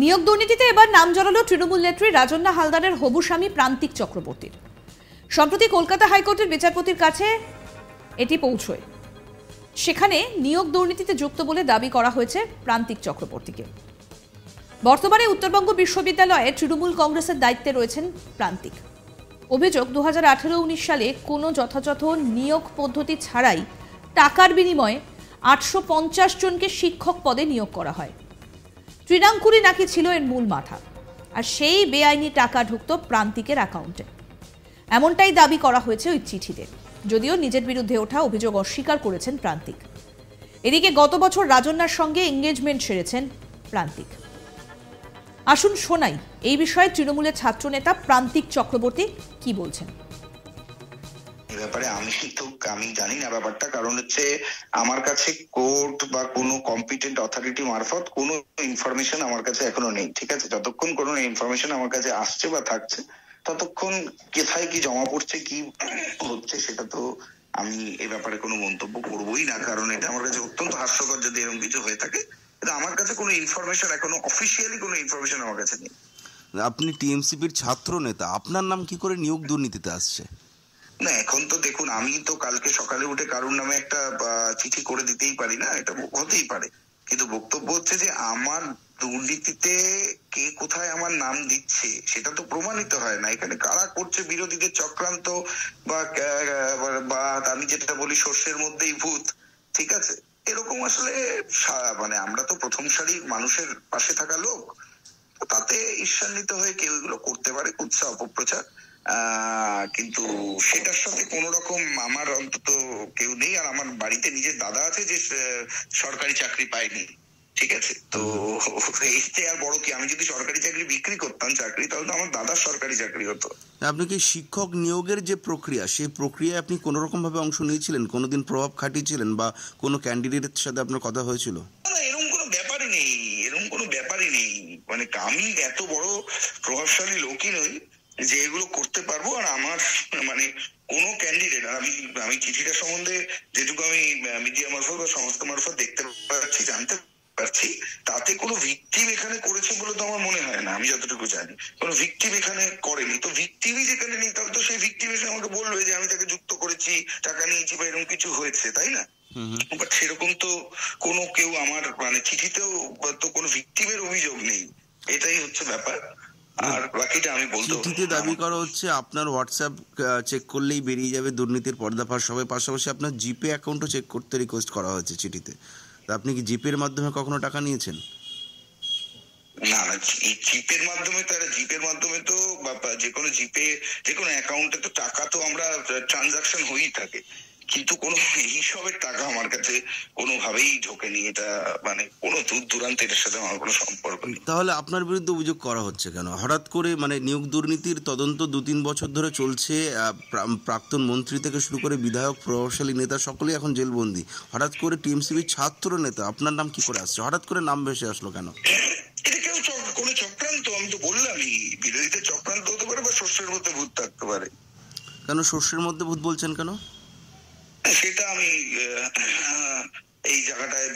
নিয়োগ দুর্নীতিতে এবার নাম জড়ালো তৃণমূল নেত্রী রাজন্না হালদারের হবু স্বামী প্রান্তিক চক্রবর্তীর। সম্প্রতি কলকাতা হাইকোর্টের বিচারপতির কাছে এটি পৌঁছয়। সেখানে নিয়োগ দুর্নীতিতে যুক্ত বলে দাবি করা হয়েছে প্রান্তিক চক্রবর্তীকে। বর্তমানে উত্তরবঙ্গ বিশ্ববিদ্যালয়ে তৃণমূল কংগ্রেসের দায়িত্বে রয়েছেন প্রান্তিক। অভিযোগ 2018-19 সালে কোনো যথাযথ নিয়োগ পদ্ধতি ছাড়াই টাকার বিনিময়ে 850 জনকে শিক্ষক পদে নিয়োগ করা হয়। তৃণাঙ্কুরি নাকি ছিল এর মূল মাথা, আর সেই বেআইনি টাকা ঢুকত প্রান্তিকের অ্যাকাউন্টে। এমনটাই দাবি করা হয়েছে ওই চিঠিতে, যদিও নিজের বিরুদ্ধে ওঠা অভিযোগ অস্বীকার করেছেন প্রান্তিক। এদিকে গত বছর রাজন্যার সঙ্গে এঙ্গেজমেন্ট সেরেছেন প্রান্তিক। আসুন শোনাই এই বিষয়ে তৃণমূলের ছাত্রনেতা প্রান্তিক চক্রবর্তী কি বলছেন। ব্যাপারে আমি জানি না ব্যাপারটা, কারণ হচ্ছে আমার কাছে কোর্ট বা কোনো কম্পিটেন্ট অথরিটি মারফত কোনো ইনফরমেশন আমার কাছে এখনো নেই। ঠিক আছে, যতক্ষণ কোনো ইনফরমেশন আমার কাছে আসছে বা থাকছে ততক্ষণ কোথায় কি জমা পড়ছে কি হচ্ছে সেটা তো আমি এ ব্যাপারে কোনো মন্তব্য করবোই না, কারণ এটা আমার কাছে অত্যন্ত হাস্যকর যদি এরকম কিছু হয়ে থাকে। কিন্তু আমার কাছে কোনো ইনফরমেশন এখনো অফিসিয়ালি কোনো ইনফরমেশন আমার কাছে নেই। আপনি টিএমসিপির ছাত্র নেতা, আপনার নাম কি করে নিয়োগ দুর্নীতিতে আসছে? না, এখন তো দেখুন, আমি তো কালকে সকালে উঠে কারোর নামে একটা চিঠি করে দিতেই পারি না, এটা হতেই পারে। কিন্তু বক্তব্য হচ্ছে যে আমার দুর্নীতিতে কে কোথায় আমার নাম দিচ্ছে সেটা তো প্রমাণিত হয় না। এখানে কারা করছে, বিরোধীদের চক্রান্ত বা আমি যেটা বলি শস্যের মধ্যেই ভূত। ঠিক আছে, এরকম আসলে মানে আমরা তো প্রথম সারির মানুষের পাশে থাকা লোক, তাতে ঈর্ষান্বিত হয়ে কেউ এগুলো করতে পারে, কুৎসা অপপ্রচার, কিন্তু সেটার সাথে কোন রকম আমার অন্তত কেউ নেই। আর আমার বাড়িতে নিজের দাদা আছে যে সরকারি চাকরি পায়নি। ঠিক আছে, তো এইতে আর বড় কি, আমি যদি সরকারি চাকরি বিক্রি করতাম চাকরি, তাহলে তো আমার দাদার সরকারি চাকরি হতো। আপনি কি শিক্ষক নিয়োগের যে প্রক্রিয়া, সেই প্রক্রিয়ায় আপনি কোন রকম ভাবে অংশ নিয়েছিলেন? কোনোদিন প্রভাব খাটিয়েছিলেন বা কোনো ক্যান্ডিডেটের সাথে আপনার কথা হয়েছিল? না, এরকম কোনো ব্যাপারই নেই, এরকম কোনো ব্যাপারই নেই। মানে আমি এত বড় প্রভাবশালী লোকই নই যে এগুলো করতে পারবো। আর আমার মানে কোনো ক্যান্ডিডেট, আমি চিঠিটা সম্বন্ধে যেটুকু আমি মিডিয়া মারফত বা সংস্থা মারফত দেখতে পাচ্ছি, জানতে পারছি, তাতে কোনো ভিকটিম এখানে করেছে বলে তো আমার মনে হয় না। আমি যতটুকু জানি কোনো ভিকটিম এখানে করেনি। তো ভিকটিমই যেখানে নেই, তাহলে তো সেই ভিকটিম এসে আমাকে বলবে যে আমি তাকে যুক্ত করেছি, টাকা নিয়েছি বা এরকম কিছু হয়েছে, তাই না? বাট সেরকম তো কোনো কেউ আমার মানে চিঠিতেও তো কোনো ভিকটিমের অভিযোগ নেই, এটাই হচ্ছে ব্যাপার। আর বাকিটা আমি বলতে, চিঠিতে দাবি করা হচ্ছে আপনার হোয়াটসঅ্যাপ চেক করলেই বেরিয়ে যাবে দুর্নীতির পর্দাফাশ হবে, পাশাপাশি আপনার জিপে অ্যাকাউন্টও চেক করতে রিকোয়েস্ট করা হয়েছে চিঠিতে। তা আপনি কি জিপের মাধ্যমে কখনো টাকা নিয়েছেন? না না, জিপের মাধ্যমে তো যে কোনো জিপে যে কোনো অ্যাকাউন্টে তো টাকা তো আমরা ট্রানজাকশন হয়েই থাকে, কিন্তু কোনো এইসবের টাকা আমার কাছে কোনোভাবেই ঢোকেনি। এটা মানে কোনো দূর দূরান্ত এটার সাথে আমার কোনো সম্পর্ক নেই। তাহলে আপনার বিরুদ্ধে অভিযোগ করা হচ্ছে কেন? হঠাৎ করে মানে নিয়োগ দুর্নীতির তদন্ত 2-3 বছর ধরে চলছে, প্রাক্তন মন্ত্রী থেকে শুরু করে বিধায়ক, প্রভাবশালী নেতা সকলেই এখন জেলবন্দি। হঠাৎ করে টিএমসিপির ছাত্র নেতা, আপনার নাম কি করে আসছে? হঠাৎ করে নাম ভেসে আসলো কেন? এটা কেউ কোনো চক্রান্ত, আমি তো বললামই, বিরোধীদের চক্রান্ত হতে পারে বা শস্যের মধ্যে ভূত থাকতে পারে। কেন শস্যের মধ্যে ভূত বলছেন কেন? সেটা আমি এই জায়গাটায়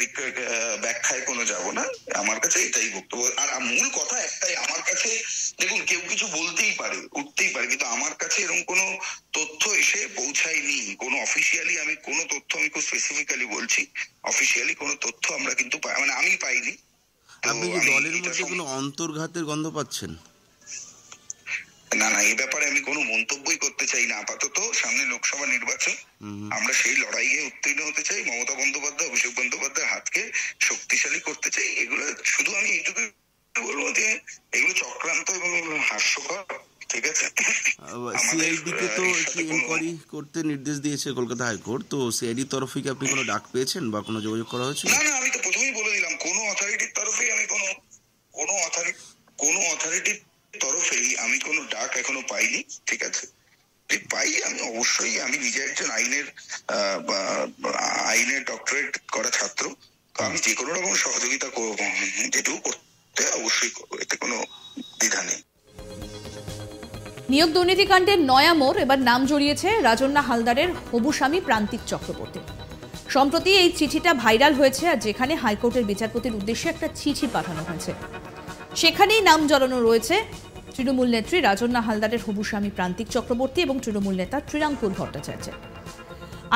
ব্যাখ্যায় কোনো যাব না। আমার কাছে এটাই বক্তব্য। আর মূল কথা একটাই, আমার কাছে দেখুন কেউ কিছু বলতেই পারে, উঠতেই পারে, কিন্তু আমার কাছে এরকম কোনো তথ্য এসে পৌঁছায়নি। কোনো অফিসিয়ালি আমি কোনো তথ্য, আমি খুব স্পেসিফিক্যালি বলছি, অফিসিয়ালি কোনো তথ্য আমরা কিন্তু মানে আমি পাইনি। আপনি কি দলের মধ্যে কোনো অন্তর্ঘাতের গন্ধ পাচ্ছেন? না না, এই ব্যাপারে আমি কোনো মন্তব্যই করতে চাই না আপাতত। সামনে লোকসভা নির্বাচন, আমরা সেই লড়াইয়ে উত্তীর্ণ হতে চাই। মমতা বন্দ্যোপাধ্যায়, অভিষেক বন্দ্যোপাধ্যায়ের হাতকে শক্তিশালী করতে চাই। এগুলো শুধু আমি এইটুকু বলবো যে এগুলো চক্রান্ত এবং হাস্যকর। ঠিক আছে, সিআইডিকে তো একটি ইনকোয়ারি করতে নির্দেশ দিয়েছে কলকাতা হাইকোর্ট, তো সিআইডির তরফে কি আপনি কোনো ডাক পেয়েছেন বা কোনো যোগাযোগ করা হয়েছিল? না না, আমি তো প্রথমেই বলে দিলাম, কোনো অথরিটির তরফে আমি কোনো অথরিটির তরফেই আমি কোনো ডাক এখনো পাইনি। ঠিক আছে, পাই আমি অবশ্যই, আমি নিজে একজন আইনের ডক্টরেট করা ছাত্র, তো আমি যে কোনো রকম সহযোগিতা যেটুকু করতে অবশ্যই করবো, এতে কোনো দ্বিধা নেই। নিয়োগ দুর্নীতিকাণ্ডের নয়া মোড় এবার নাম জড়িয়েছে রাজন্না হালদারের হবু স্বামী প্রান্তিক চক্রবর্তী। সম্প্রতি এই চিঠিটা ভাইরাল হয়েছে, আর যেখানে হাইকোর্টের বিচারপতির উদ্দেশ্যে একটা চিঠি পাঠানো হয়েছে। সেখানেই নাম জড়ানো রয়েছে তৃণমূল নেত্রী রাজন্না হালদারের হবু স্বামী প্রান্তিক চক্রবর্তী এবং তৃণমূল নেতা শ্রীরামপুর ভট্টাচার্যের।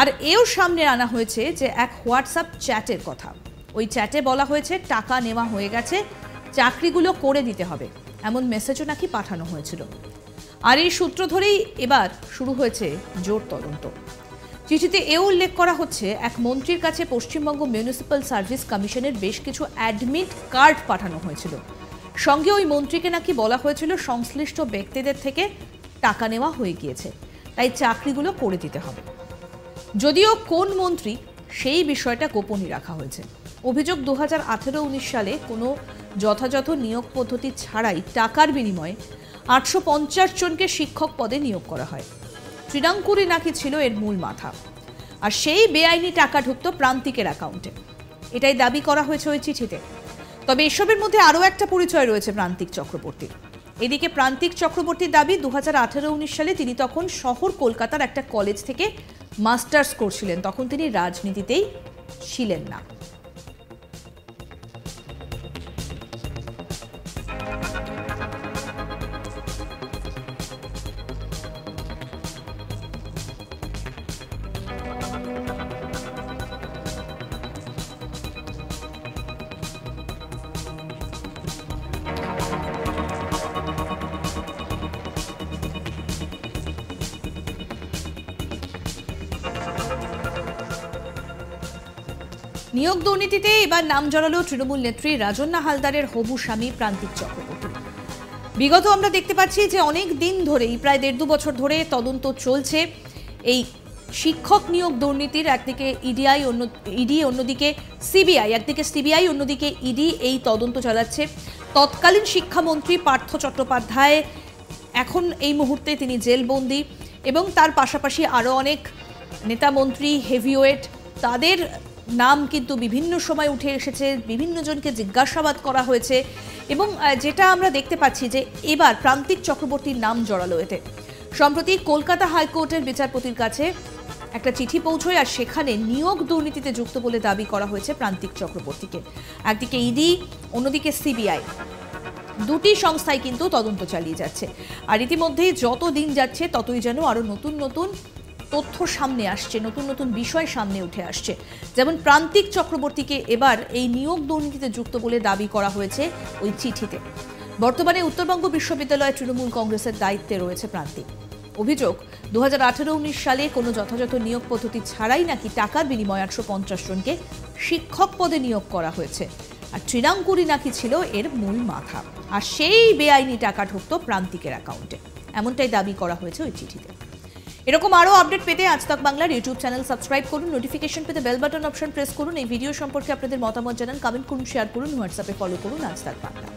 আর এও সামনে আনা হয়েছে যে এক হোয়াটসঅ্যাপ চ্যাটের কথা। ওই চ্যাটে বলা হয়েছে টাকা নেওয়া হয়ে গেছে, চাকরিগুলো করে দিতে হবে, এমন মেসেজও নাকি পাঠানো হয়েছিল। আর এই সূত্র ধরেই এবার শুরু হয়েছে জোর তদন্ত। চিঠিতে এও উল্লেখ করা হচ্ছে এক মন্ত্রীর কাছে পশ্চিমবঙ্গ মিউনিসিপ্যাল সার্ভিস কমিশনের বেশ কিছু অ্যাডমিট কার্ড পাঠানো হয়েছিল। সঙ্গে ওই মন্ত্রীকে নাকি বলা হয়েছিল সংশ্লিষ্ট ব্যক্তিদের থেকে টাকা নেওয়া হয়ে গিয়েছে, তাই চাকরিগুলো করে দিতে হবে। যদিও কোন মন্ত্রী সেই বিষয়টা গোপনই রাখা হয়েছে। অভিযোগ 2018-19 সালে কোনো যথাযথ নিয়োগ পদ্ধতি ছাড়াই টাকার বিনিময়ে 850 জনকে শিক্ষক পদে নিয়োগ করা হয়। শ্রীরামপুরই নাকি ছিল এর মূল মাথা, আর সেই বেআইনি টাকা ঢুকত প্রান্তিকের অ্যাকাউন্টে, এটাই দাবি করা হয়েছে ওই চিঠিতে। তবে এসবের মধ্যে আরও একটা পরিচয় রয়েছে প্রান্তিক চক্রবর্তীর। এদিকে প্রান্তিক চক্রবর্তীর দাবি 2018-19 সালে তিনি তখন শহর কলকাতার একটা কলেজ থেকে মাস্টার্স করছিলেন, তখন তিনি রাজনীতিতেই ছিলেন না। নিয়োগ দুর্নীতিতে এবার নাম জড়ালো তৃণমূল নেত্রী রাজন্না হালদারের হবু স্বামী প্রান্তিক চক্রবর্তী। বিগত আমরা দেখতে পাচ্ছি যে অনেক দিন ধরেই, প্রায় 1.5-2 বছর ধরে তদন্ত চলছে এই শিক্ষক নিয়োগ দুর্নীতির। একদিকে ইডি, অন্যদিকে সিবিআই, একদিকে সিবিআই অন্যদিকে ইডি এই তদন্ত চালাচ্ছে। তৎকালীন শিক্ষামন্ত্রী পার্থ চট্টোপাধ্যায় এখন এই মুহূর্তে তিনি জেলবন্দি, এবং তার পাশাপাশি আরও অনেক নেতা মন্ত্রী, হেভিওয়েট, তাদের নাম কিন্তু বিভিন্ন সময় উঠে এসেছে, বিভিন্ন জনকে জিজ্ঞাসাবাদ করা হয়েছে। এবং যেটা আমরা দেখতে পাচ্ছি যে এবার প্রান্তিক চক্রবর্তীর নাম জড়ালো এতে। সম্প্রতি কলকাতা হাইকোর্টের বিচারপতির কাছে একটা চিঠি পৌঁছয়, আর সেখানে নিয়োগ দুর্নীতিতে যুক্ত বলে দাবি করা হয়েছে প্রান্তিক চক্রবর্তীকে। একদিকে ইডি, অন্যদিকে সিবিআই, দুটি সংস্থাই কিন্তু তদন্ত চালিয়ে যাচ্ছে। আর ইতিমধ্যেই যত দিন যাচ্ছে ততই যেন আরও নতুন নতুন তথ্য সামনে আসছে, নতুন নতুন বিষয় সামনে উঠে আসছে। যেমন প্রান্তিক চক্রবর্তীকে এবার এই নিয়োগ দুর্নীতিতে যুক্ত বলে দাবি করা হয়েছে ওই চিঠিতে। বর্তমানে উত্তরবঙ্গ বিশ্ববিদ্যালয়ে তৃণমূল কংগ্রেসের দায়িত্বে রয়েছে প্রান্তিক। অভিযোগ 2018-19 সালে কোনো যথাযথ নিয়োগ পদ্ধতি ছাড়াই নাকি টাকার বিনিময়ে 850 জনকে শিক্ষক পদে নিয়োগ করা হয়েছে, আর শ্রীরামপুরই নাকি ছিল এর মূল মাথা, আর সেই বেআইনি টাকা ঢুকত প্রান্তিকের অ্যাকাউন্টে, এমনটাই দাবি করা হয়েছে ওই চিঠিতে। এরকম আরও আপডেট পেতে আজ তাক বাংলার ইউটিউব চ্যানেল সাবস্ক্রাইব করুন, নোটিফিকেশন পেতে বেল বাটন অপশন প্রেস করুন। এই ভিডিও সম্পর্কে আপনাদের মতামত জানান, কমেন্ট করুন, শেয়ার করুন, হোয়াটসঅ্যাপে ফলো করুন আজ তাক বাংলা।